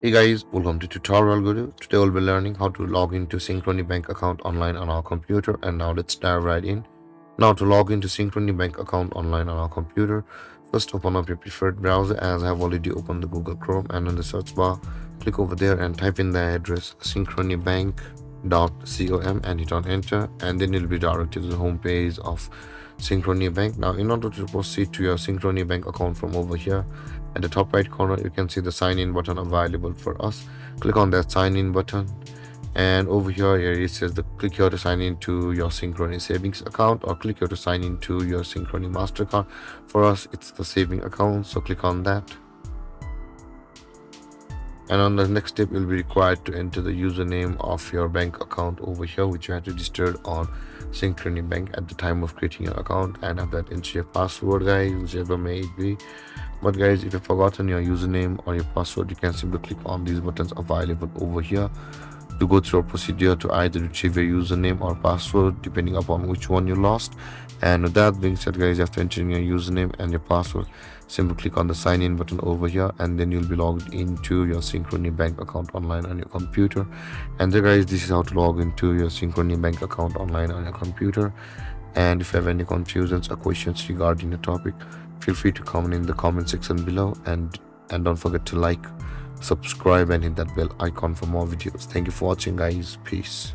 Hey guys, welcome to TutorialGuru. Today we'll be learning how to log into Synchrony Bank account online on our computer. And now let's dive right in. Now to log into Synchrony Bank account online on our computer, first open up your preferred browser as I have already opened the Google Chrome, and in the search bar, click over there and type in the address synchronybank.com and hit on enter, and then you'll be directed to the home page of Synchrony Bank. Now in order to proceed to your Synchrony Bank account from over here, at the top right corner you can see the sign in button available for us. Click on that sign in button, and over here it says the click here to sign into your Synchrony savings account, or click here to sign into your Synchrony Mastercard. For us it's the saving account, so click on that. And on the next step you'll be required to enter the username of your bank account over here, which you had registered on Synchrony Bank at the time of creating your account, and after that enter your password, guys, whichever may it be. But guys, if you've forgotten your username or your password, you can simply click on these buttons available over here to go through a procedure to either retrieve your username or password depending upon which one you lost. And with that being said, guys, after entering your username and your password, simply click on the sign in button over here, and then you'll be logged into your Synchrony Bank account online on your computer. And there, guys, this is how to log into your Synchrony Bank account online on your computer. And if you have any confusions or questions regarding the topic, feel free to comment in the comment section below, and don't forget to like, subscribe, and hit that bell icon for more videos. Thank you for watching, guys. Peace.